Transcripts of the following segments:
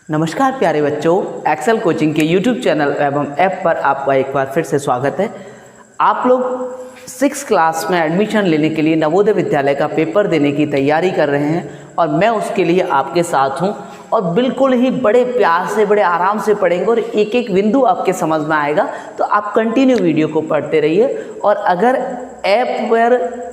नमस्कार प्यारे बच्चों, एक्सेल कोचिंग के YouTube चैनल एवं ऐप पर आपका एक बार फिर से स्वागत है। आप लोग 6 क्लास में एडमिशन लेने के लिए नवोदय विद्यालय का पेपर देने की तैयारी कर रहे हैं और मैं उसके लिए आपके साथ हूं और बिल्कुल ही बड़े प्यार से बड़े आराम से पढ़ेंगे और एक एक बिंदु आपके समझ में आएगा। तो आप कंटिन्यू वीडियो को पढ़ते रहिए और अगर ऐप पर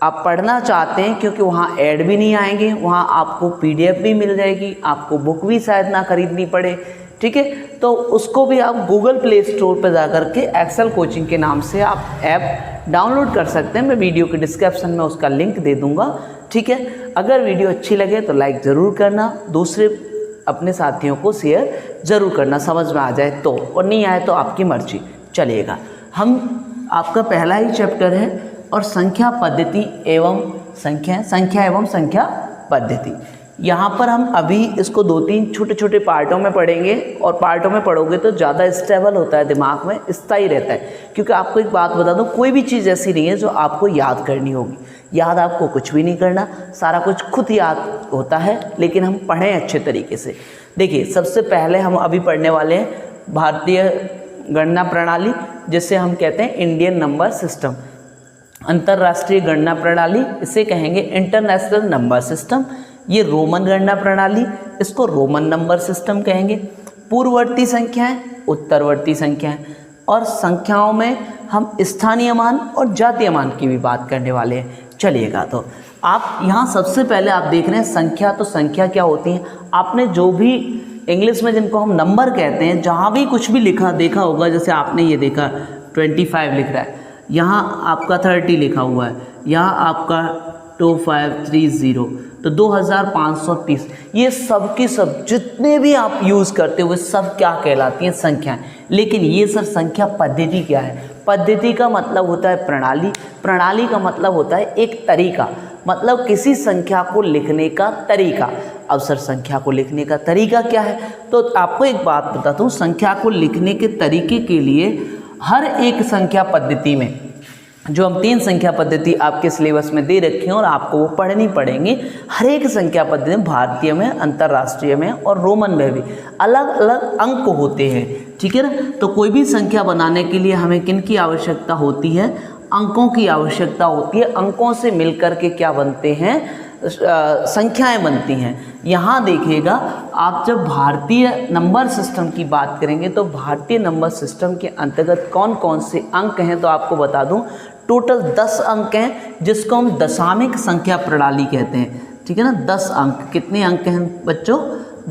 आप पढ़ना चाहते हैं, क्योंकि वहाँ ऐड भी नहीं आएंगे, वहाँ आपको PDF भी मिल जाएगी, आपको बुक भी शायद ना खरीदनी पड़े, ठीक है। तो उसको भी आप गूगल प्ले स्टोर पर जा कर के एक्सेल कोचिंग के नाम से आप ऐप डाउनलोड कर सकते हैं। मैं वीडियो के डिस्क्रिप्शन में उसका लिंक दे दूँगा, ठीक है। अगर वीडियो अच्छी लगे तो लाइक ज़रूर करना, दूसरे अपने साथियों को शेयर ज़रूर करना, समझ में आ जाए तो, और नहीं आए तो आपकी मर्जी। चलिएगा, हम आपका पहला ही चैप्टर है और संख्या पद्धति एवं संख्या एवं संख्या पद्धति। यहाँ पर हम अभी इसको 2-3 छोटे छोटे पार्टों में पढ़ेंगे और पार्टों में पढ़ोगे तो ज़्यादा स्टेबल होता है, दिमाग में स्थायी रहता है। क्योंकि आपको एक बात बता दूँ, कोई भी चीज़ ऐसी नहीं है जो आपको याद करनी होगी। याद आपको कुछ भी नहीं करना, सारा कुछ खुद याद होता है, लेकिन हम पढ़ें अच्छे तरीके से। देखिए, सबसे पहले हम अभी पढ़ने वाले हैं भारतीय गणना प्रणाली, जिसे हम कहते हैं इंडियन नंबर सिस्टम। अंतर्राष्ट्रीय गणना प्रणाली, इसे कहेंगे इंटरनेशनल नंबर सिस्टम। ये रोमन गणना प्रणाली, इसको रोमन नंबर सिस्टम कहेंगे। पूर्ववर्ती संख्याएं, उत्तरवर्ती संख्याएं, और संख्याओं में हम स्थानीय मान और जातीय मान की भी बात करने वाले हैं। चलिएगा, तो आप यहाँ सबसे पहले आप देख रहे हैं संख्या। तो संख्या क्या होती है? आपने जो भी इंग्लिश में जिनको हम नंबर कहते हैं, जहाँ भी कुछ भी लिखा देखा होगा, जैसे आपने ये देखा 25 लिख रहा है, यहाँ आपका 30 लिखा हुआ है, यहाँ आपका 2530, तो 2530। ये सब की सब जितने भी आप यूज़ करते हुए सब क्या कहलाती हैं? संख्याएं। लेकिन ये सर संख्या पद्धति क्या है? पद्धति का मतलब होता है प्रणाली, प्रणाली का मतलब होता है एक तरीका, मतलब किसी संख्या को लिखने का तरीका। अब सर संख्या को लिखने का तरीका क्या है? तो आपको एक बात बताता हूँ, संख्या को लिखने के तरीके के लिए हर एक संख्या पद्धति में, जो हम 3 संख्या पद्धति आपके सिलेबस में दे रखी हैं और आपको वो पढ़नी पड़ेंगी, हर एक संख्या पद्धति में, भारतीय में, अंतर्राष्ट्रीय में और रोमन में भी अलग अलग अंक होते हैं, ठीक है ना। तो कोई भी संख्या बनाने के लिए हमें किन की आवश्यकता होती है? अंकों की आवश्यकता होती है। अंकों से मिलकर के क्या बनते हैं? संख्याएं बनती हैं। यहाँ देखिएगा, आप जब भारतीय नंबर सिस्टम की बात करेंगे तो भारतीय नंबर सिस्टम के अंतर्गत कौन कौन से अंक हैं, तो आपको बता दूं टोटल 10 अंक हैं, जिसको हम दशामिक संख्या प्रणाली कहते हैं, ठीक है ना। 10 अंक, कितने अंक हैं बच्चों?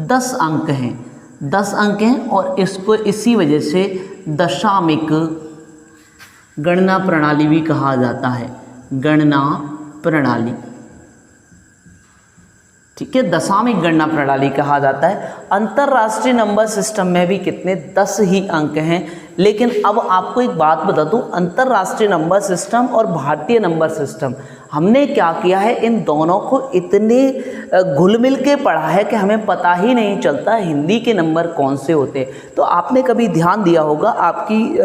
10 अंक हैं, 10 अंक हैं। और इसको इसी वजह से दशामिक गणना प्रणाली भी कहा जाता है, गणना प्रणाली, ठीक है। दशामिक गणना प्रणाली कहा जाता है। अंतर्राष्ट्रीय नंबर सिस्टम में भी कितने? 10 ही अंक हैं। लेकिन अब आपको एक बात बता दूं, अंतर्राष्ट्रीय नंबर सिस्टम और भारतीय नंबर सिस्टम, हमने क्या किया है, इन दोनों को इतने घुल मिल के पढ़ा है कि हमें पता ही नहीं चलता हिंदी के नंबर कौन से होते हैं। तो आपने कभी ध्यान दिया होगा, आपकी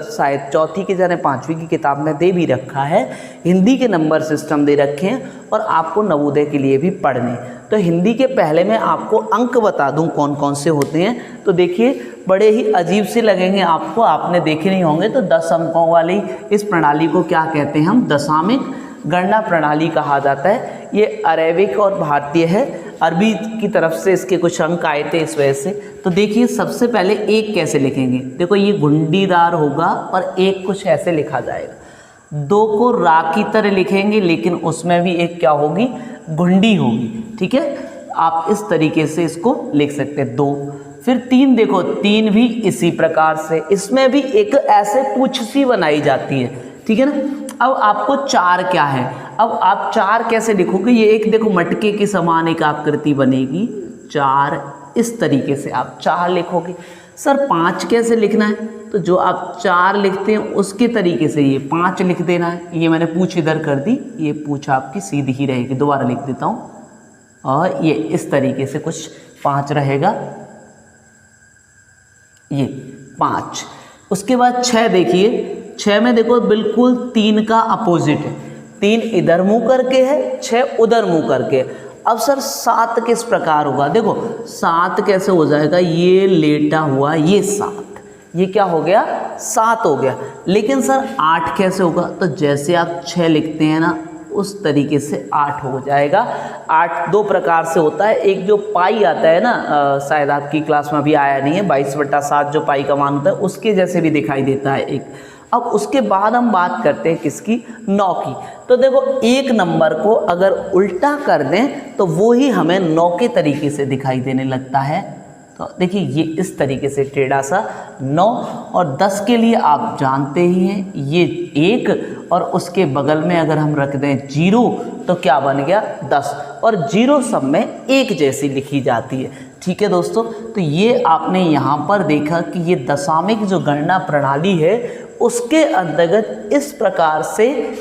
शायद 4वीं की जाने 5वीं की किताब में दे भी रखा है, हिंदी के नंबर सिस्टम दे रखे हैं और आपको नवोदय के लिए भी पढ़ने। तो हिंदी के पहले मैं आपको अंक बता दूं कौन कौन से होते हैं। तो देखिए, बड़े ही अजीब से लगेंगे आपको, आपने देखे नहीं होंगे। तो 10 अंकों वाली इस प्रणाली को क्या कहते हैं? हम दशामिक गणना प्रणाली कहा जाता है। ये अरेबिक और भारतीय है, अरबी की तरफ से इसके कुछ अंक आए थे इस वजह से। तो देखिए, सबसे पहले 1 कैसे लिखेंगे? देखो, ये घुंडीदार होगा और 1 कुछ ऐसे लिखा जाएगा। 2 को रा की तरह लिखेंगे, लेकिन उसमें भी एक क्या होगी? घुंडी होगी, ठीक है। आप इस तरीके से इसको लिख सकते हैं, 2। फिर 3, देखो 3 भी इसी प्रकार से, इसमें भी एक ऐसे पूंछ सी बनाई जाती है, ठीक है ना। अब आपको 4 क्या है? अब आप 4 कैसे लिखोगे? ये एक देखो मटके के समान एक आकृति बनेगी, 4 इस तरीके से आप 4 लिखोगे। सर 5 कैसे लिखना है? तो जो आप 4 लिखते हैं उसके तरीके से ये 5 लिख देना है। ये मैंने पूंछ इधर कर दी, ये पूंछ आपकी सीधी ही रहेगी। दोबारा लिख देता हूँ, और ये इस तरीके से कुछ 5 रहेगा, ये 5। उसके बाद 6 देखिए, 6 में देखो बिल्कुल 3 का अपोजिट है। 3 इधर मुंह करके है, 6 उधर मुंह करके। अब सर 7 किस प्रकार होगा? देखो 7 कैसे हो जाएगा, ये लेटा हुआ ये 7, ये क्या हो गया 7 हो गया। लेकिन सर 8 कैसे होगा? तो जैसे आप 6 लिखते हैं ना उस तरीके से 8 हो जाएगा। 8 दो प्रकार से होता है, एक जो पाई आता है ना, शायद आपकी क्लास में अभी आया नहीं है, 22/7 जो पाई का मान होता है उसके जैसे भी दिखाई देता है एक। अब उसके बाद हम बात करते हैं किसकी, 9 की। तो देखो एक नंबर को अगर उल्टा कर दें तो वो ही हमें 9 के तरीके से दिखाई देने लगता है। तो देखिए ये इस तरीके से टेढ़ा सा 9, और 10 के लिए आप जानते ही हैं ये 1, और उसके बगल में अगर हम रख दें 0 तो क्या बन गया 10, और 0 सब में एक जैसी लिखी जाती है। ठीक है दोस्तों, तो ये आपने यहाँ पर देखा कि ये दशामिक जो गणना प्रणाली है उसके अंतर्गत इस प्रकार से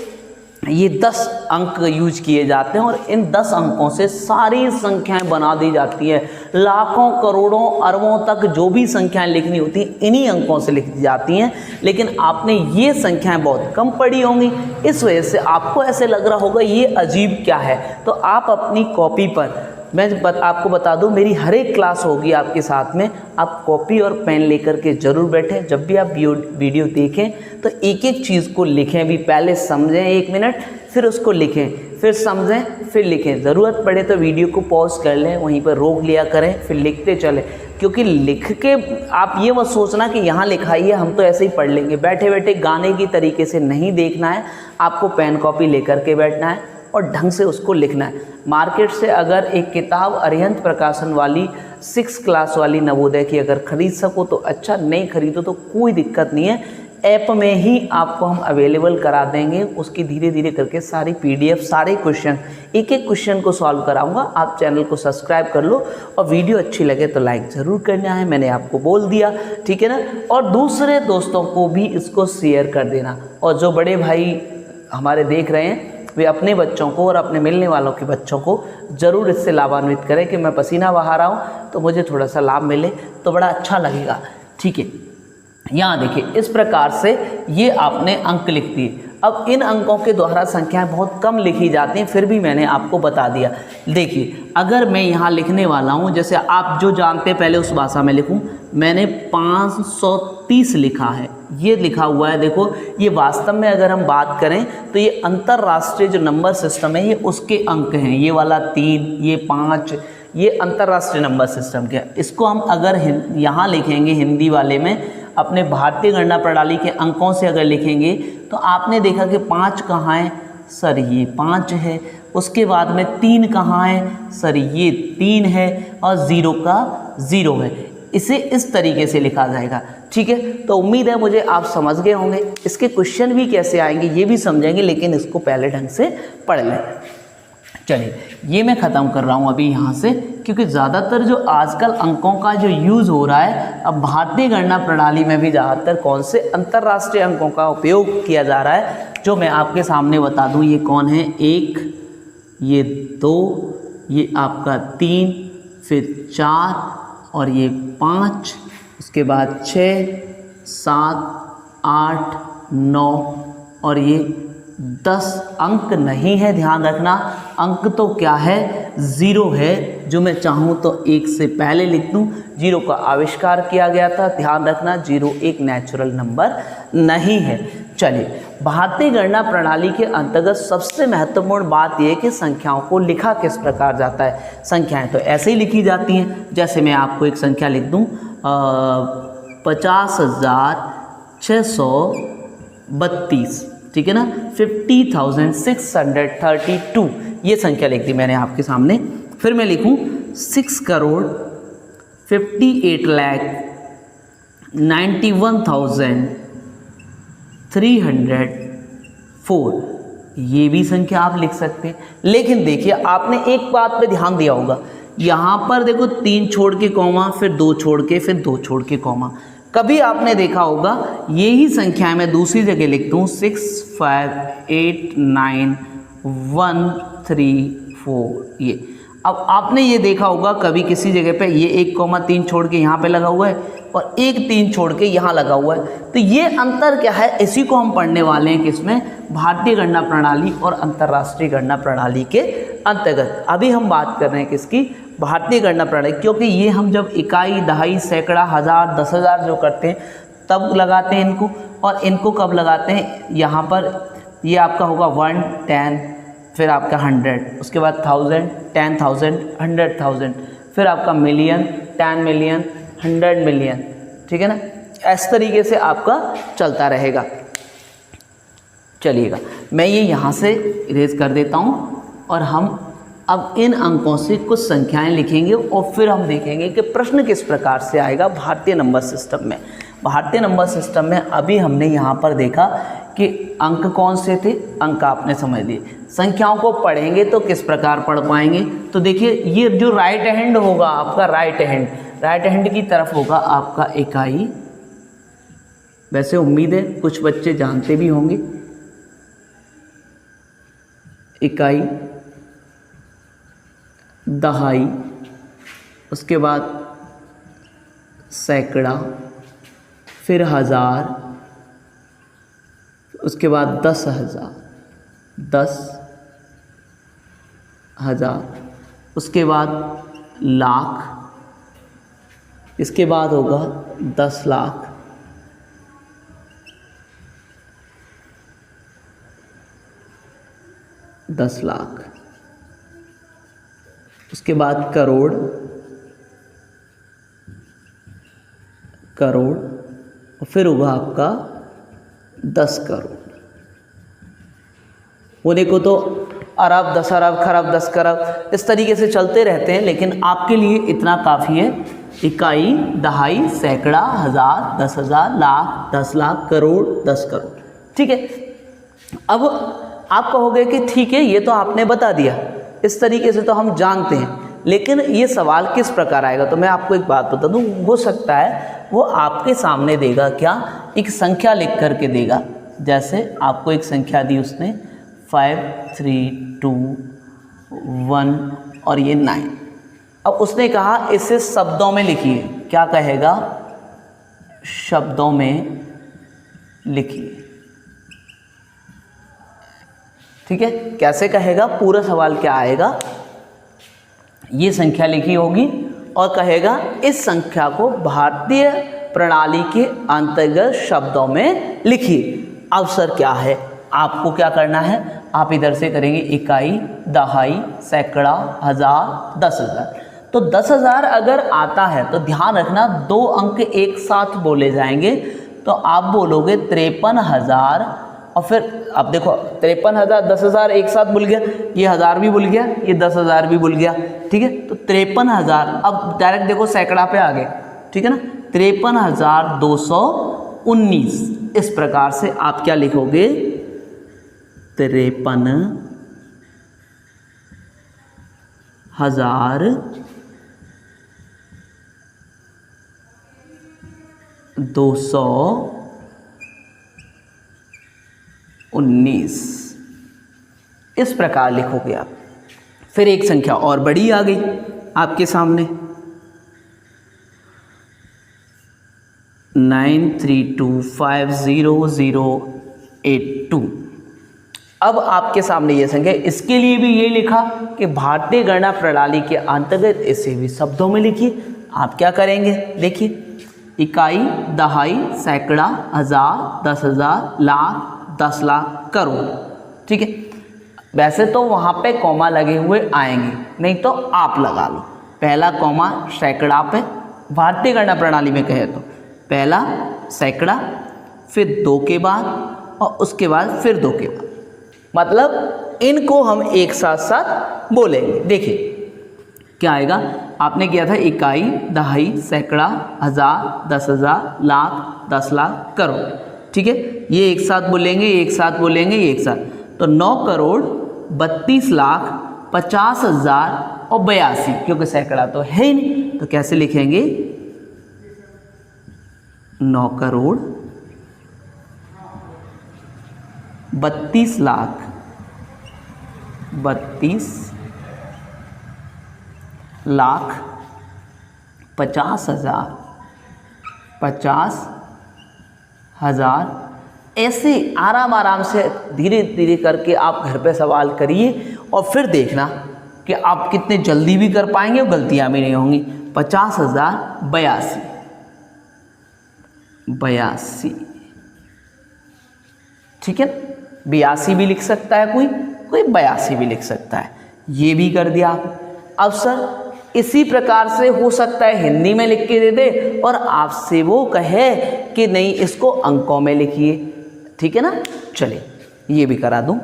ये 10 अंक यूज किए जाते हैं, और इन 10 अंकों से सारी संख्याएं बना दी जाती है। लाखों करोड़ों अरबों तक जो भी संख्याएं लिखनी होती हैं इन्हीं अंकों से लिखी जाती हैं। लेकिन आपने ये संख्याएं बहुत कम पढ़ी होंगी, इस वजह से आपको ऐसे लग रहा होगा ये अजीब क्या है। तो आप अपनी कॉपी पर, मैं आपको बता दूं मेरी हर एक क्लास होगी आपके साथ में, आप कॉपी और पेन लेकर के ज़रूर बैठें। जब भी आप वीडियो देखें तो एक एक चीज़ को लिखें भी, पहले समझें 1 मिनट, फिर उसको लिखें, फिर समझें, फिर लिखें। ज़रूरत पड़े तो वीडियो को पॉज कर लें, वहीं पर रोक लिया करें, फिर लिखते चलें। क्योंकि लिख के आप ये मत सोचना कि यहाँ लिखाई है हम तो ऐसे ही पढ़ लेंगे, बैठे बैठे गाने की तरीके से नहीं देखना है, आपको पेन कॉपी लेकर के बैठना है और ढंग से उसको लिखना है। मार्केट से अगर एक किताब अरिहंत प्रकाशन वाली 6 क्लास वाली नवोदय की अगर खरीद सको तो अच्छा, नहीं खरीदो तो कोई दिक्कत नहीं है, ऐप में ही आपको हम अवेलेबल करा देंगे। उसकी धीरे धीरे करके सारी PDF, सारे क्वेश्चन, एक एक क्वेश्चन को सॉल्व कराऊंगा। आप चैनल को सब्सक्राइब कर लो, और वीडियो अच्छी लगे तो लाइक ज़रूर करना है, मैंने आपको बोल दिया, ठीक है ना। और दूसरे दोस्तों को भी इसको शेयर कर देना, और जो बड़े भाई हमारे देख रहे हैं वे अपने बच्चों को और अपने मिलने वालों के बच्चों को ज़रूर इससे लाभान्वित करें कि मैं पसीना बहा रहा हूँ तो मुझे थोड़ा सा लाभ मिले तो बड़ा अच्छा लगेगा। ठीक है, यहाँ देखिए इस प्रकार से ये आपने अंक लिख दिए। अब इन अंकों के द्वारा संख्याएं बहुत कम लिखी जाती हैं, फिर भी मैंने आपको बता दिया। देखिए अगर मैं यहाँ लिखने वाला हूँ, जैसे आप जो जानते हैं पहले उस भाषा में लिखूँ, मैंने 530 लिखा है, ये लिखा हुआ है। देखो ये वास्तव में अगर हम बात करें तो ये अंतर्राष्ट्रीय जो नंबर सिस्टम है ये उसके अंक हैं। ये वाला 3, ये 5, ये अंतर्राष्ट्रीय नंबर सिस्टम के। इसको हम अगर यहाँ लिखेंगे हिंदी वाले में, अपने भारतीय गणना प्रणाली के अंकों से अगर लिखेंगे तो आपने देखा कि 5 कहाँ है सर, ये 5 है। उसके बाद में 3 कहाँ है सर, ये 3 है, और 0 का 0 है। इसे इस तरीके से लिखा जाएगा। ठीक है, तो उम्मीद है मुझे आप समझ गए होंगे। इसके क्वेश्चन भी कैसे आएंगे ये भी समझेंगे, लेकिन इसको पहले ढंग से पढ़ लें। चलिए ये मैं ख़त्म कर रहा हूँ अभी यहाँ से, क्योंकि ज़्यादातर जो आजकल अंकों का जो यूज़ हो रहा है, अब भारतीय गणना प्रणाली में भी ज़्यादातर कौन से अंतर्राष्ट्रीय अंकों का उपयोग किया जा रहा है, जो मैं आपके सामने बता दूँ। ये कौन है, 1, ये 2, ये आपका 3, फिर 4, और ये 5, उसके बाद 6, 7, 8, 9, और ये 10 अंक नहीं है, ध्यान रखना। अंक तो क्या है, 0 है, जो मैं चाहूँ तो 1 से पहले लिख दूँ। 0 का आविष्कार किया गया था, ध्यान रखना। 0 एक नेचुरल नंबर नहीं है। चलिए, भारतीय गणना प्रणाली के अंतर्गत सबसे महत्वपूर्ण बात यह है कि संख्याओं को लिखा किस प्रकार जाता है। संख्याएं तो ऐसे ही लिखी जाती हैं, जैसे मैं आपको एक संख्या लिख दूँ, 50,632, ठीक है ना, 50,632, ये संख्या लिख दी मैंने आपके सामने। फिर मैं लिखूं 6,58,91,304, ये भी संख्या आप लिख सकते हैं। लेकिन देखिए आपने एक बात पे ध्यान दिया होगा, यहाँ पर देखो 3 छोड़ के कॉमा, फिर 2 छोड़ के, फिर 2 छोड़ के कॉमा। कभी आपने देखा होगा यही संख्या मैं दूसरी जगह लिख दूँ 6,5,8,9,1,3,4, ये अब आपने ये देखा होगा कभी किसी जगह पे ये 1,3 छोड़ के यहाँ पे लगा हुआ है और 1,3 छोड़ के यहाँ लगा हुआ है, तो ये अंतर क्या है, इसी को हम पढ़ने वाले हैं किसमें, भारतीय गणना प्रणाली और अंतर्राष्ट्रीय गणना प्रणाली के अंतर्गत। अभी हम बात कर रहे हैं किसकी, भारतीय गणना प्रणाली, क्योंकि ये हम जब इकाई, दहाई, सैकड़ा, हज़ार, 10,000 जो करते हैं तब लगाते हैं इनको, और इनको कब लगाते हैं, यहाँ पर ये आपका होगा 1, 10, फिर आपका 100, उसके बाद 1000, 10,000, 100,000, फिर आपका मिलियन, 10 मिलियन, 100 मिलियन, ठीक है ना। इस तरीके से आपका चलता रहेगा। चलिएगा, मैं ये यहाँ से इरेज कर देता हूँ और हम अब इन अंकों से कुछ संख्याएं लिखेंगे और फिर हम देखेंगे कि प्रश्न किस प्रकार से आएगा भारतीय नंबर सिस्टम में। भारतीय नंबर सिस्टम में अभी हमने यहाँ पर देखा कि अंक कौन से थे, अंक आपने समझ लिए। संख्याओं को पढ़ेंगे तो किस प्रकार पढ़ पाएंगे, तो देखिए ये जो राइट हैंड होगा आपका, राइट हैंड की तरफ होगा आपका इकाई, वैसे उम्मीद है कुछ बच्चे जानते भी होंगे, इकाई, दहाई, उसके बाद सैकड़ा, फिर हज़ार, उसके बाद 10,000, 10,000, उसके बाद लाख, इसके बाद होगा 10 लाख, उसके बाद करोड़, और फिर होगा आपका 10 करोड़। होने को तो अरब, 10 अरब, खरब, 10 खरब इस तरीके से चलते रहते हैं, लेकिन आपके लिए इतना काफ़ी है। इकाई, दहाई, सैकड़ा, हज़ार, 10,000, लाख, 10 लाख, करोड़, 10 करोड़, ठीक है। अब आप कहोगे कि ठीक है ये तो आपने बता दिया, इस तरीके से तो हम जानते हैं, लेकिन ये सवाल किस प्रकार आएगा, तो मैं आपको एक बात बता दूं, हो सकता है वो आपके सामने देगा क्या, एक संख्या लिख करके देगा। जैसे आपको एक संख्या दी उसने 5, 3, 2, 1 और ये 9। अब उसने कहा इसे शब्दों में लिखिए, क्या कहेगा, शब्दों में लिखिए, ठीक है। कैसे कहेगा, पूरा सवाल क्या आएगा, ये संख्या लिखी होगी और कहेगा इस संख्या को भारतीय प्रणाली के अंतर्गत शब्दों में लिखिए। अवसर क्या है, आपको क्या करना है, आप इधर से करेंगे इकाई, दहाई, सैकड़ा, हज़ार, 10,000। तो 10,000 अगर आता है तो ध्यान रखना 2 अंक एक साथ बोले जाएंगे, तो आप बोलोगे 53,000, और फिर अब देखो 53,000, 10,000 एक साथ भूल गया, ये 1000 भी भूल गया, ये 10,000 भी भूल गया, ठीक है। तो 53,000, अब डायरेक्ट देखो सैकड़ा पे आ गए, ठीक है ना, 53,219। इस प्रकार से आप क्या लिखोगे, 53,219, इस प्रकार लिखोगे आप। फिर एक संख्या और बड़ी आ गई आपके सामने, 93250,082। अब आपके सामने ये संख्या, इसके लिए भी ये लिखा कि भारतीय गणना प्रणाली के अंतर्गत इसे भी शब्दों में लिखिए। आप क्या करेंगे, देखिए इकाई, दहाई, सैकड़ा, हज़ार, 10,000, लाख, 10 लाख, करोड़, ठीक है। वैसे तो वहाँ पे कॉमा लगे हुए आएंगे, नहीं तो आप लगा लो, पहला कॉमा सैकड़ा पे, भारतीय गणना प्रणाली में कहे तो पहला सैकड़ा, फिर 2 के बाद और उसके बाद फिर 2 के बाद, मतलब इनको हम एक साथ साथ बोलेंगे। देखिए क्या आएगा, आपने किया था इकाई, दहाई, सैकड़ा, हज़ार, 10,000, लाख, 10 लाख, करोड़, ठीक है। ये एक साथ बोलेंगे, एक साथ बोलेंगे, एक साथ, तो 9 करोड़ 32 लाख 50,000 और 82, क्योंकि सैकड़ा तो है ही नहीं, तो कैसे लिखेंगे, 9 करोड़ 32 लाख 32 लाख, 50,000, 50,000, ऐसे आराम आराम से धीरे धीरे करके आप घर पे सवाल करिए और फिर देखना कि आप कितने जल्दी भी कर पाएंगे और गलतियां भी नहीं होंगी। 50,000 82, 82, ठीक है। 82 भी लिख सकता है कोई 82 भी लिख सकता है, ये भी कर दिया आप। अब सर इसी प्रकार से हो सकता है हिंदी में लिख के दे दे और आपसे वो कहे कि नहीं इसको अंकों में लिखिए, ठीक है ना। चलिए ये भी करा दूं,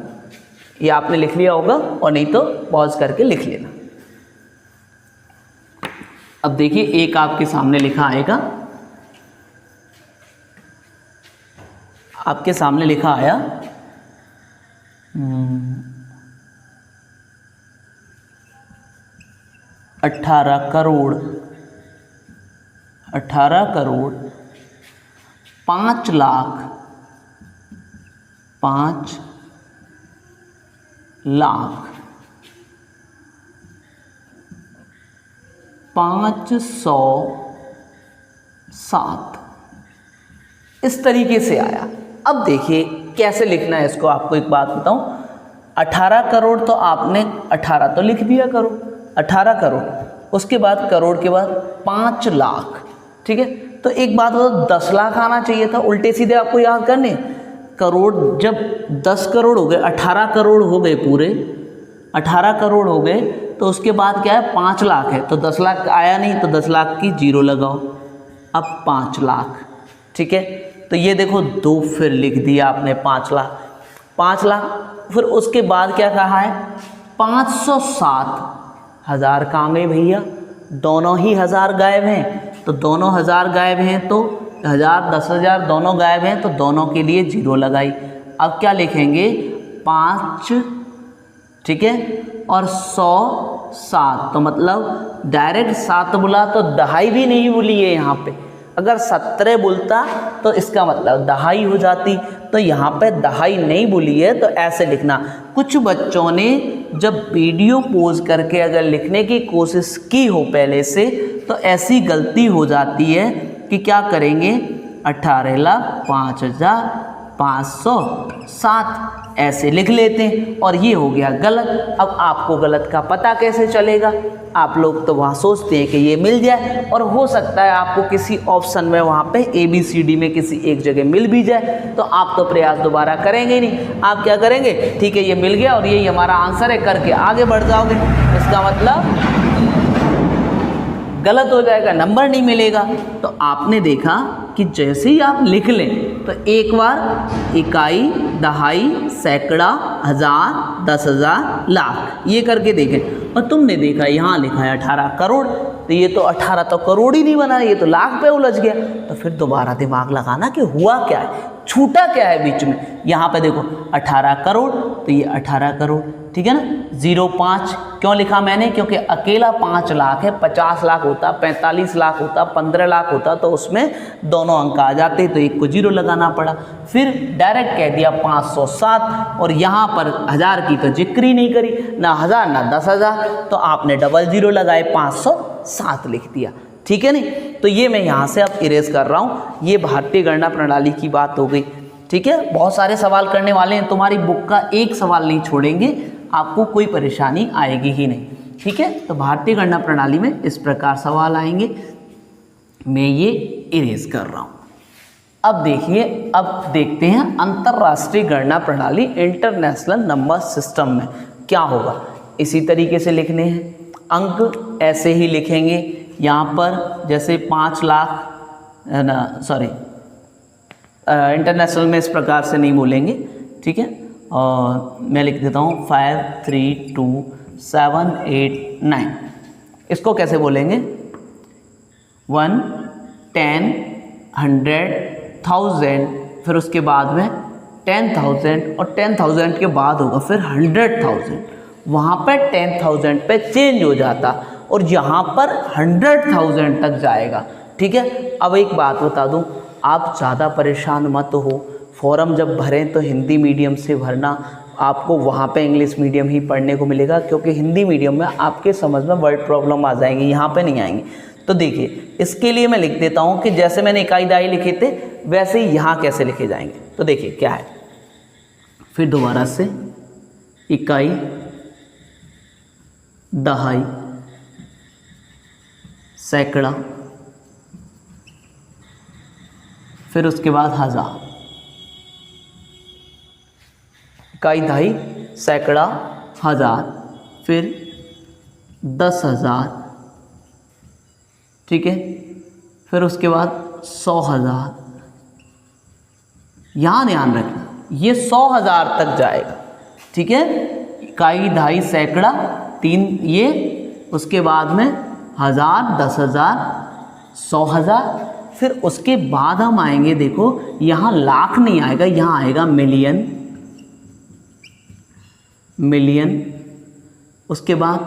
ये आपने लिख लिया होगा और नहीं तो पॉज करके लिख लेना। अब देखिए एक आपके सामने लिखा आएगा, आपके सामने लिखा आया 18 करोड़ 5 लाख 507, इस तरीके से आया। अब देखिए कैसे लिखना है इसको, आपको एक बात बताऊं। 18 करोड़ तो आपने 18 तो लिख दिया करो, 18 करोड़, उसके बाद करोड़ के बाद 5 लाख, ठीक है। तो एक बात बताओ 10 लाख आना चाहिए था, उल्टे सीधे आपको याद करने। करोड़ जब 10 करोड़ हो गए, 18 करोड़ हो गए पूरे, 18 करोड़ हो गए तो उसके बाद क्या है 5 लाख है, तो 10 लाख आया नहीं तो 10 लाख की जीरो लगाओ, अब 5 लाख, ठीक है। तो ये देखो 2 फिर लिख दिया आपने 5 लाख, 5 लाख, फिर उसके बाद क्या कहा है 507,000 कहाँ गए भैया, दोनों ही 1000 गायब हैं, तो दोनों 1000 गायब हैं तो 1000 10,000 दोनों गायब हैं तो दोनों के लिए जीरो लगाई। अब क्या लिखेंगे 5, ठीक है, और 107, तो मतलब डायरेक्ट 7 बोला तो दहाई भी नहीं बोली है यहाँ पे। अगर 17 बोलता तो इसका मतलब दहाई हो जाती, तो यहाँ पे दहाई नहीं बोली है तो ऐसे लिखना। कुछ बच्चों ने जब वीडियो पोज करके अगर लिखने की कोशिश की हो पहले से तो ऐसी गलती हो जाती है कि क्या करेंगे 18,05,507 ऐसे लिख लेते हैं और ये हो गया गलत। अब आपको गलत का पता कैसे चलेगा, आप लोग तो वहाँ सोचते हैं कि ये मिल जाए और हो सकता है आपको किसी ऑप्शन में वहाँ पे ABCD में किसी एक जगह मिल भी जाए, तो आप तो प्रयास दोबारा करेंगे ही नहीं। आप क्या करेंगे, ठीक है ये मिल गया और यही हमारा आंसर है करके आगे बढ़ जाओगे, इसका मतलब गलत हो जाएगा, नंबर नहीं मिलेगा। तो आपने देखा कि जैसे ही आप लिख लें तो एक बार इकाई, दहाई, सैकड़ा, 1000, 10,000, लाख ये करके देखें। और तुमने देखा यहाँ लिखा है 18 करोड़, तो ये तो 18 तो करोड़ ही नहीं बना, ये तो लाख पे उलझ गया। तो फिर दोबारा दिमाग लगाना कि हुआ क्या है, छूटा क्या है बीच में। यहाँ पे देखो 18 करोड़ तो ये 18 करोड़, ठीक है ना। 05 क्यों लिखा मैंने, क्योंकि अकेला 5 लाख है, 50 लाख होता, 45 लाख होता, 15 लाख होता तो उसमें दोनों अंक आ जाते, तो एक को जीरो लगाना पड़ा। फिर डायरेक्ट कह दिया 507 और यहाँ पर 1000 की तो जिक्र ही नहीं करी, ना 1000 ना 10,000, तो आपने डबल जीरो लगाए 507 लिख दिया, ठीक है नहीं। तो ये मैं यहाँ से अब इरेज कर रहा हूँ, ये भारतीय गणना प्रणाली की बात हो गई, ठीक है। बहुत सारे सवाल करने वाले हैं, तुम्हारी बुक का एक सवाल नहीं छोड़ेंगे, आपको कोई परेशानी आएगी ही नहीं, ठीक है। तो भारतीय गणना प्रणाली में इस प्रकार सवाल आएंगे, मैं ये इरेज कर रहा हूँ। अब देखिए, अब देखते हैं अंतर्राष्ट्रीय गणना प्रणाली इंटरनेशनल नंबर सिस्टम में क्या होगा। इसी तरीके से लिखने हैं, अंक ऐसे ही लिखेंगे। यहाँ पर जैसे 5 लाख ना, सॉरी इंटरनेशनल में इस प्रकार से नहीं बोलेंगे, ठीक है। और मैं लिख देता हूँ 5, 3, 2, 7, 8, 9। इसको कैसे बोलेंगे 1, 10, 100, 1000, फिर उसके बाद में 10,000 और 10,000 के बाद होगा फिर 100,000। वहाँ पर 10,000 पे चेंज हो जाता और यहाँ पर 100,000 तक जाएगा, ठीक है। अब एक बात बता दूँ, आप ज़्यादा परेशान मत हो, फॉर्म जब भरें तो हिंदी मीडियम से भरना, आपको वहाँ पे इंग्लिश मीडियम ही पढ़ने को मिलेगा, क्योंकि हिंदी मीडियम में आपके समझ में वर्ड प्रॉब्लम आ जाएंगी, यहाँ पे नहीं आएंगी। तो देखिए इसके लिए मैं लिख देता हूँ कि जैसे मैंने इकाई दहाई लिखे थे वैसे ही यहाँ कैसे लिखे जाएंगे। तो देखिए क्या है, फिर दोबारा से इकाई दहाई सैकड़ा, फिर उसके बाद हज़ार। इकाई दहाई सैकड़ा हज़ार, फिर 10,000, ठीक है, फिर उसके बाद 100,000। यहाँ ध्यान रखना ये 100,000 तक जाएगा, ठीक है। इकाई दहाई सैकड़ा 3 ये, उसके बाद में 1000, 10,000, 100,000, फिर उसके बाद हम आएंगे, देखो यहाँ लाख नहीं आएगा, यहाँ आएगा मिलियन, मिलियन, उसके बाद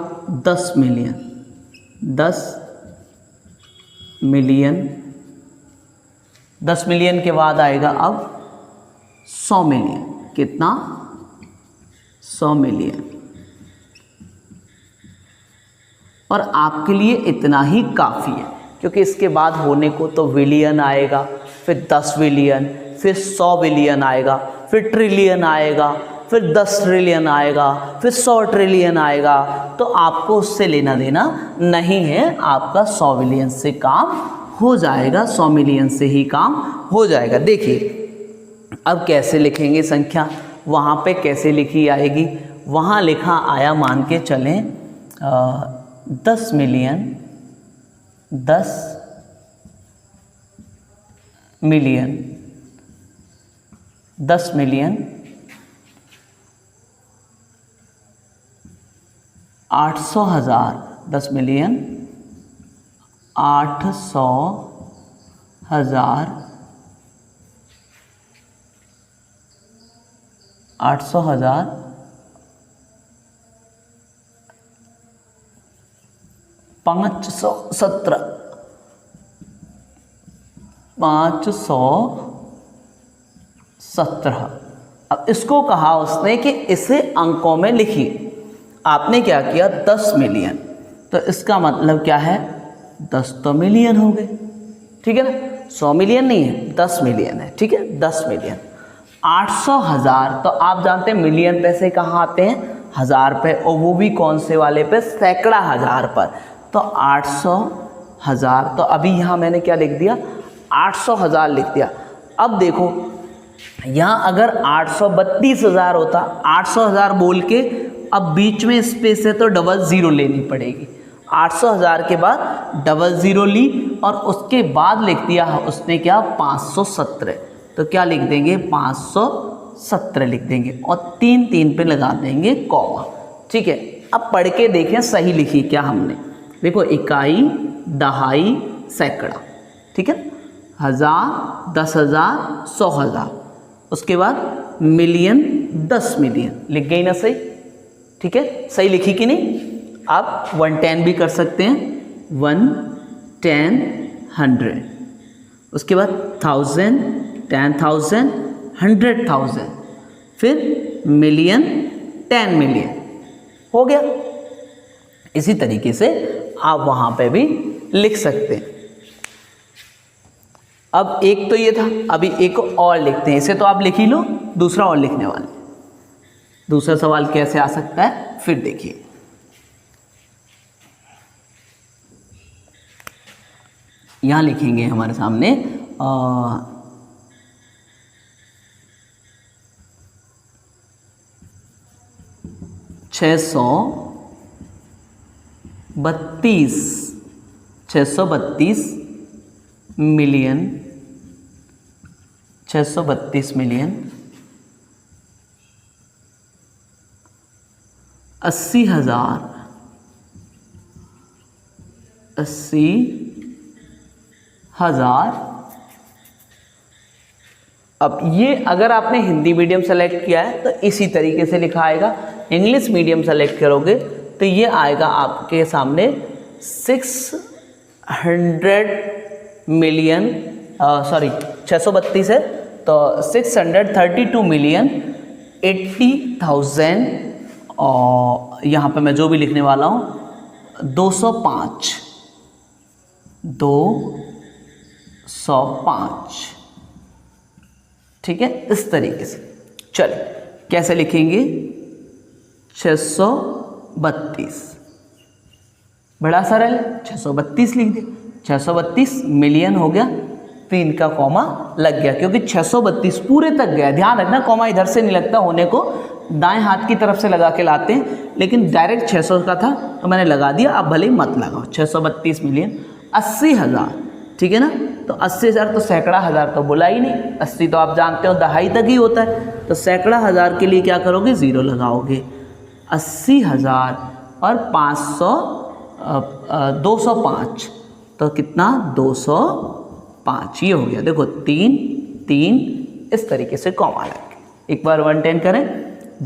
10 मिलियन, 10 मिलियन, 10 मिलियन के बाद आएगा अब 100 मिलियन। कितना? 100 मिलियन। और आपके लिए इतना ही काफ़ी है, क्योंकि इसके बाद होने को तो विलियन आएगा, फिर 10 विलियन, फिर 100 विलियन आएगा, फिर ट्रिलियन आएगा, फिर 10 ट्रिलियन आएगा, फिर 100 ट्रिलियन आएगा। तो आपको उससे लेना देना नहीं है, आपका 100 विलियन से काम हो जाएगा, 100 मिलियन से ही काम हो जाएगा। देखिए अब कैसे लिखेंगे संख्या, वहाँ पे कैसे लिखी आएगी, वहाँ लिखा आया, मान के चलें 10 मिलियन, 10 मिलियन, 10 मिलियन, 800,000, 10 मिलियन, 800,000, 800,000, 517, 517। अब इसको कहा उसने कि इसे अंकों में लिखिए। आपने क्या किया, 10 मिलियन, तो इसका मतलब क्या है, 10 तो मिलियन हो गए, ठीक है ना, 100 मिलियन नहीं है, 10 मिलियन है, ठीक है, 10 मिलियन। 800,000, तो आप जानते हैं मिलियन पैसे कहाँ आते हैं, 1000 पे, और वो भी कौन से वाले पे, सैकड़ा हज़ार पर। तो 800,000, तो अभी यहाँ मैंने क्या लिख दिया, 800,000 लिख दिया। अब देखो यहाँ अगर 832,000 होता, 800,000 बोल के अब बीच में स्पेस है तो डबल ज़ीरो लेनी पड़ेगी। 800,000 के बाद डबल ज़ीरो ली और उसके बाद लिख दिया उसने क्या, 517। तो क्या लिख देंगे, 517 लिख देंगे और 3 पे लगा देंगे कॉमा, ठीक है। अब पढ़ के देखें सही लिखी क्या हमने। देखो इकाई दहाई सैकड़ा, ठीक है, 1000, 10,000, 100,000, उसके बाद मिलियन, 10 मिलियन, लिख गई ना सही, ठीक है, सही लिखी कि नहीं। आप 110 भी कर सकते हैं, 1, 10, 100, उसके बाद 1000, 10,000, 100,000, फिर मिलियन, 10 मिलियन, हो गया। इसी तरीके से आप वहाँ पे भी लिख सकते हैं। अब एक तो ये था, अभी एक और लिखते हैं, इसे तो आप लिख ही लो, दूसरा और लिखने वाले। दूसरा सवाल कैसे आ सकता है, फिर देखिए। यहां लिखेंगे हमारे सामने 632 मिलियन, 632 मिलियन 80,000, 80,000। अब ये अगर आपने हिंदी मीडियम सेलेक्ट किया है तो इसी तरीके से लिखा आएगा। इंग्लिश मीडियम सेलेक्ट करोगे तो ये आएगा आपके सामने 600 मिलियन, 632 है तो 632 मिलियन 80,000 और यहाँ पे मैं जो भी लिखने वाला हूँ 205, 205, ठीक है, इस तरीके से। चलिए कैसे लिखेंगे, 632, बड़ा सरल, 632 लिख दिया। 632 मिलियन हो गया, 3 का कॉमा लग गया क्योंकि 632 पूरे तक गया। ध्यान रखना कॉमा इधर से नहीं लगता, होने को दाएं हाथ की तरफ से लगा के लाते हैं, लेकिन डायरेक्ट 600 का था तो मैंने लगा दिया, आप भले मत लगाओ। 632 मिलियन 80,000, ठीक है ना। तो 80,000 तो सैकड़ा हज़ार तो बोला ही नहीं, 80 तो आप जानते हो दहाई तक ही होता है, तो सैकड़ा हज़ार के लिए क्या करोगे, 0 लगाओगे। 80,000 और 500 205 तो कितना, 205, ये हो गया। देखो 3 3 इस तरीके से कॉमा लग गया। एक बार 110 करें,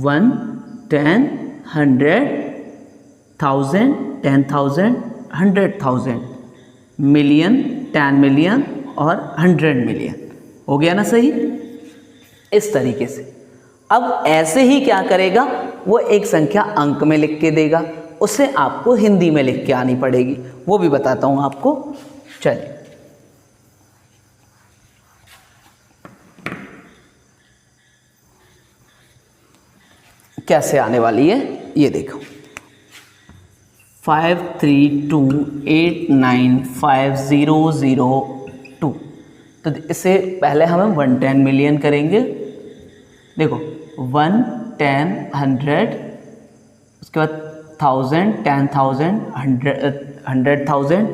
1 10 100 1000 10,000 100,000 मिलियन 10 मिलियन और 100 मिलियन, हो गया ना सही, इस तरीके से। अब ऐसे ही क्या करेगा, वो एक संख्या अंक में लिख के देगा, उसे आपको हिंदी में लिख के आनी पड़ेगी, वो भी बताता हूं आपको। चलिए कैसे आने वाली है ये देखो, 532895002। तो इसे पहले हम 110 मिलियन करेंगे। देखो 1 10 100, उसके बाद 1000 10,000 100,000,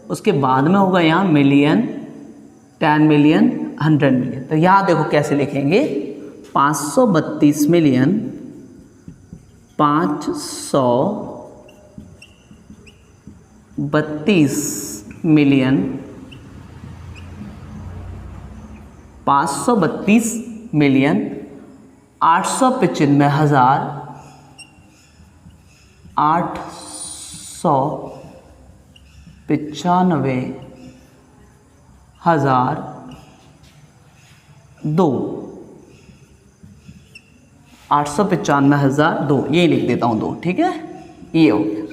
उसके बाद में होगा यहाँ मिलियन 10 मिलियन 100 मिलियन। तो यहाँ देखो कैसे लिखेंगे, 532 मिलियन 532 मिलियन 532 मिलियन 895,000 895,002 895,002, ये लिख देता हूँ 2, ठीक है, ये हो गया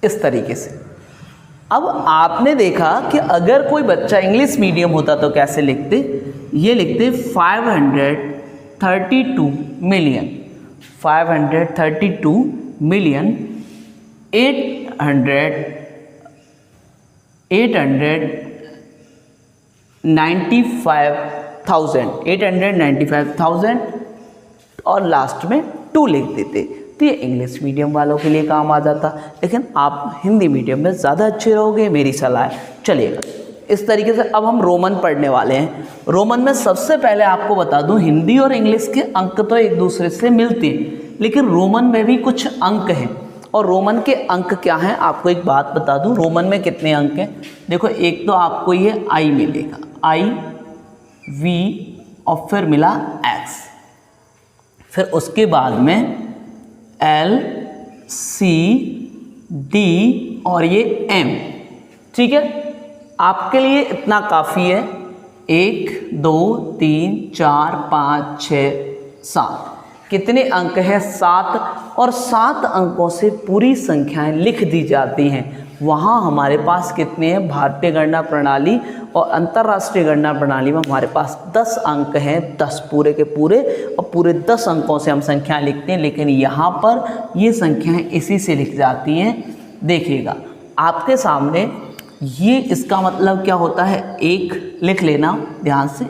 इस तरीके से। अब आपने देखा कि अगर कोई बच्चा इंग्लिश मीडियम होता तो कैसे लिखते, ये लिखते 532 मिलियन 532 मिलियन 895,000 और लास्ट में 2 लिख देते, तो ये इंग्लिश मीडियम वालों के लिए काम आ जाता। लेकिन आप हिंदी मीडियम में ज़्यादा अच्छे रहोगे, मेरी सलाह है। चलिएगा इस तरीके से अब हम रोमन पढ़ने वाले हैं। रोमन में सबसे पहले आपको बता दूं, हिंदी और इंग्लिश के अंक तो एक दूसरे से मिलते हैं, लेकिन रोमन में भी कुछ अंक हैं। और रोमन के अंक क्या हैं, आपको एक बात बता दूं, रोमन में कितने अंक हैं। देखो एक तो आपको ये आई मिलेगा, आई वी और फिर मिला एक्स, फिर उसके बाद में एल सी डी और ये एम, ठीक है। आपके लिए इतना काफ़ी है, 1 2 3 4 5 6 7, कितने अंक हैं, 7, और 7 अंकों से पूरी संख्याएं लिख दी जाती हैं। वहाँ हमारे पास कितने हैं, भारतीय गणना प्रणाली और अंतर्राष्ट्रीय गणना प्रणाली में हमारे पास 10 अंक हैं, 10 पूरे के पूरे, और पूरे 10 अंकों से हम संख्याएं लिखते हैं। लेकिन यहाँ पर ये संख्याएं इसी से लिख जाती हैं। देखिएगा आपके सामने ये, इसका मतलब क्या होता है, 1 लिख लेना ध्यान से,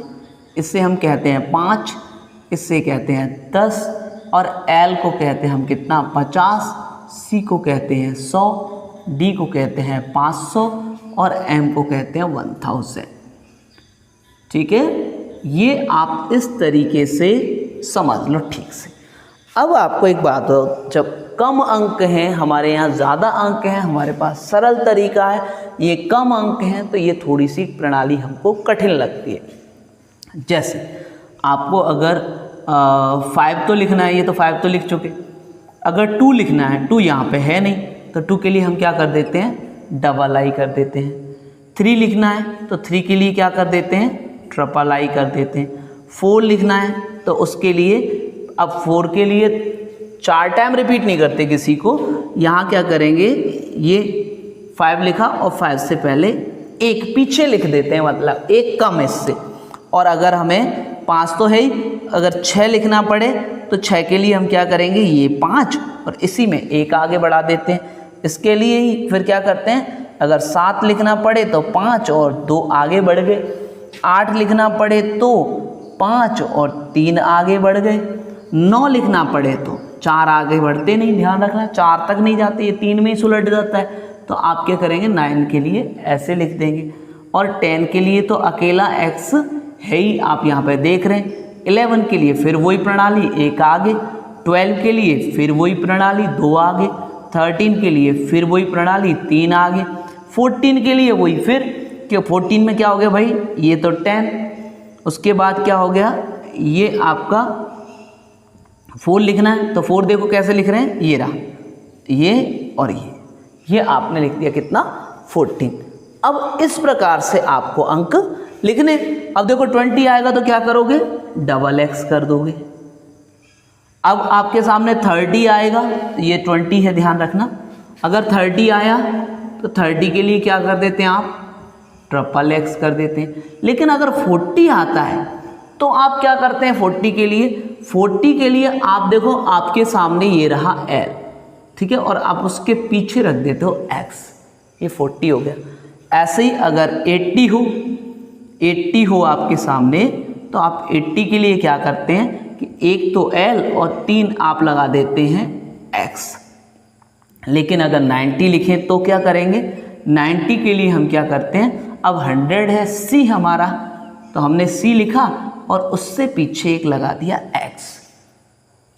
इससे हम कहते हैं 5, इससे कहते हैं 10, और एल को कहते हैं हम कितना, 50, सी को कहते हैं 100, डी को कहते हैं 500 और एम को कहते हैं 1000, ठीक है। ये आप इस तरीके से समझ लो ठीक से। अब आपको एक बात हो, जब कम अंक हैं, हमारे यहाँ ज़्यादा अंक हैं, हमारे पास सरल तरीका है, ये कम अंक हैं, तो ये थोड़ी सी प्रणाली हमको कठिन लगती है। जैसे आपको अगर 5 तो लिखना है, ये तो 5 तो लिख चुके, अगर 2 लिखना है, 2 यहाँ पे है नहीं, तो 2 के लिए हम क्या कर देते हैं, डबल आई कर देते हैं। 3 लिखना है तो 3 के लिए क्या कर देते हैं, ट्रिपल आई कर देते हैं। 4 लिखना है तो उसके लिए अब 4 के लिए 4 टाइम रिपीट नहीं करते किसी को, यहाँ क्या करेंगे, ये 5 लिखा और 5 से पहले एक पीछे लिख देते हैं, मतलब एक कम इससे। और अगर हमें 5 तो है ही, अगर 6 लिखना पड़े तो 6 के लिए हम क्या करेंगे, ये 5 और इसी में एक आगे बढ़ा देते हैं। इसके लिए ही फिर क्या करते हैं, अगर 7 लिखना पड़े तो 5 और 2 आगे बढ़ गए, 8 लिखना पड़े तो 5 और 3 आगे बढ़ गए, 9 लिखना पड़े तो 4 आगे बढ़ते नहीं, ध्यान रखना 4 तक नहीं जाते, ये 3 में ही सुलट जाता है। तो आप क्या करेंगे, 9 के लिए ऐसे लिख देंगे। और 10 के लिए तो अकेला x है ही, आप यहाँ पे देख रहे हैं। 11 के लिए फिर वही प्रणाली, एक आगे। 12 के लिए फिर वही प्रणाली, 2 आगे। 13 के लिए फिर वही प्रणाली, 3 आगे। 14 के लिए वही, फिर क्यों 14 में क्या हो गया भाई, ये तो 10, उसके बाद क्या हो गया, ये आपका 4 लिखना है, तो 4 देखो कैसे लिख रहे हैं, ये रहा, ये और ये आपने लिख दिया कितना, 14। अब इस प्रकार से आपको अंक लिखने। अब देखो 20 आएगा तो क्या करोगे, डबल x कर दोगे। अब आपके सामने 30 आएगा, ये 20 है, ध्यान रखना। अगर 30 आया तो 30 के लिए क्या कर देते हैं आप, ट्रिपल x कर देते हैं। लेकिन अगर 40 आता है तो आप क्या करते हैं, 40 के लिए आप देखो आपके सामने ये रहा l, ठीक है, और आप उसके पीछे रख देते हो x, ये 40 हो गया। ऐसे ही अगर 80 हो आपके सामने तो आप 80 के लिए क्या करते हैं कि एक तो l और 3 आप लगा देते हैं x। लेकिन अगर 90 लिखें तो क्या करेंगे, 90 के लिए हम क्या करते हैं, अब 100 है c हमारा, तो हमने c लिखा और उससे पीछे एक लगा दिया x,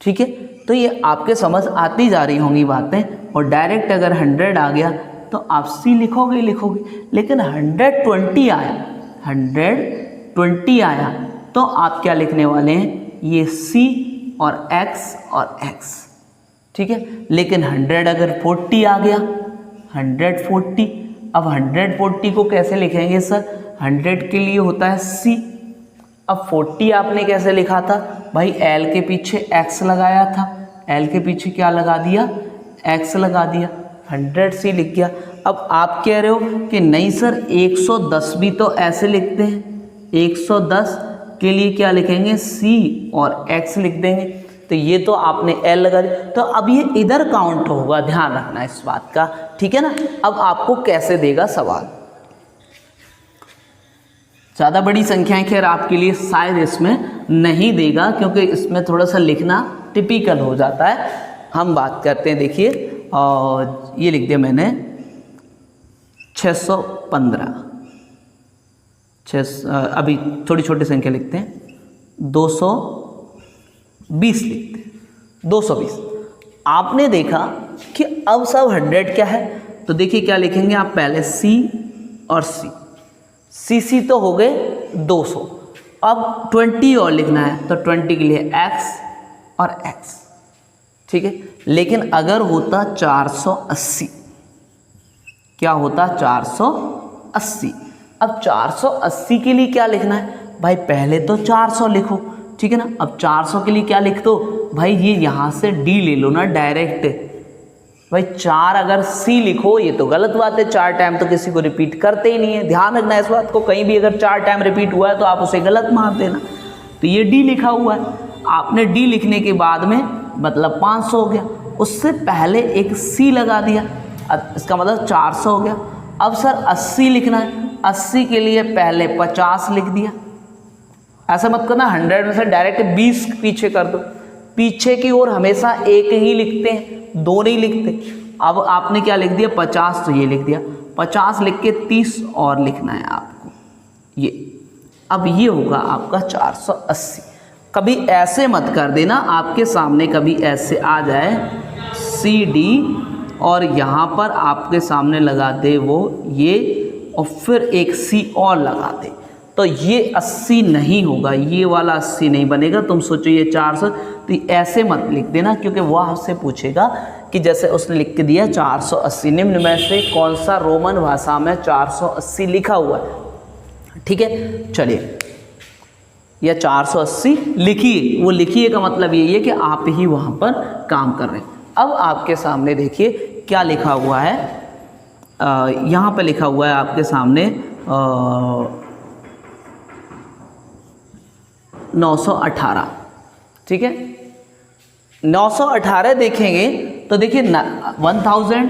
ठीक है। तो ये आपके समझ आती जा रही होंगी बातें। और डायरेक्ट अगर 100 आ गया तो आप c लिखोगे। लेकिन 120 आया तो आप क्या लिखने वाले हैं, ये c और x, ठीक है। लेकिन 100 अगर 40 आ गया, 140, अब 140 को कैसे लिखेंगे सर, 100 के लिए होता है c। अब 40 आपने कैसे लिखा था भाई, l के पीछे x लगाया था, l के पीछे क्या लगा दिया, x लगा दिया, 100c लिख गया। अब आप कह रहे हो कि नहीं सर 110 भी तो ऐसे लिखते हैं, 110 के लिए क्या लिखेंगे, c और x लिख देंगे। तो ये तो आपने l लगा दिया, तो अब ये इधर काउंट होगा, ध्यान रखना इस बात का, ठीक है ना। अब आपको कैसे देगा सवाल, ज़्यादा बड़ी संख्याएं खैर आपके लिए शायद इसमें नहीं देगा, क्योंकि इसमें थोड़ा सा लिखना टिपिकल हो जाता है। हम बात करते हैं, देखिए, और ये लिख दिया मैंने 615, अभी थोड़ी छोटी संख्या लिखते हैं, 220 लिखते हैं, 220। आपने देखा कि अब सब 100 क्या है, तो देखिए क्या लिखेंगे आप, पहले c और c तो हो गए 200। अब 20 और लिखना है, तो 20 के लिए x और x, ठीक है। लेकिन अगर होता 480, क्या होता 480। अब 480 के लिए क्या लिखना है भाई, पहले तो 400 लिखो, ठीक है ना। अब 400 के लिए क्या लिख दो भाई, ये यहाँ से d ले लो ना डायरेक्ट भाई। 4 अगर c लिखो, ये तो गलत बात है, 4 टाइम तो किसी को रिपीट करते ही नहीं है, ध्यान रखना इस बात को। कहीं भी अगर 4 टाइम रिपीट हुआ है तो आप उसे गलत मार देना। तो ये d लिखा हुआ है, आपने d लिखने के बाद में मतलब 500 हो गया, उससे पहले एक c लगा दिया, इसका मतलब 400 हो गया। अब सर 80 लिखना है, 80 के लिए पहले 50 लिख दिया। ऐसा मत करना 100 में से डायरेक्ट 20 पीछे कर दो, पीछे की ओर हमेशा एक ही लिखते हैं, 2 नहीं लिखते। अब आपने क्या लिख दिया 50, तो ये लिख दिया 50, लिख के 30 और लिखना है आपको ये। अब ये होगा आपका 480। कभी ऐसे मत कर देना, आपके सामने कभी ऐसे आ जाए CD और यहाँ पर आपके सामने लगा दे वो ये, और फिर एक C और लगा दे, तो ये 80 नहीं होगा, ये वाला 80 नहीं बनेगा। तुम सोचो ये 400, तो ऐसे मत लिख देना, क्योंकि वह आपसे पूछेगा कि जैसे उसने लिख के दिया 480, निम्न में से कौन सा रोमन भाषा में 480 लिखा हुआ है, ठीक है। चलिए या 480 लिखिए। वो लिखिए का मतलब यही है कि आप ही वहाँ पर काम कर रहे हैं। अब आपके सामने देखिए क्या लिखा हुआ है, यहाँ पर लिखा हुआ है आपके सामने 918, ठीक है। 918 देखेंगे तो देखिए 1000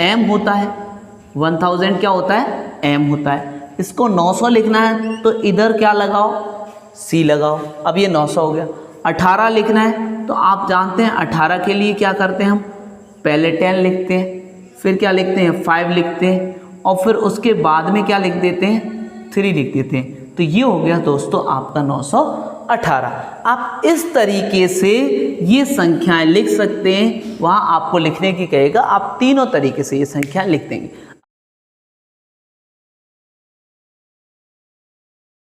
m होता है, 1000 क्या होता है, m होता है। इसको 900 लिखना है तो इधर क्या लगाओ, c लगाओ। अब ये 900 हो गया। 18 लिखना है तो आप जानते हैं 18 के लिए क्या करते हैं हम, पहले 10 लिखते हैं, फिर क्या लिखते हैं 5 लिखते हैं, और फिर उसके बाद में क्या लिख देते हैं 3 लिख देते हैं। तो ये हो गया दोस्तों आपका 918। आप इस तरीके से ये संख्याएं लिख सकते हैं। वहाँ आपको लिखने की कहेगा, आप तीनों तरीके से ये संख्या लिख देंगे।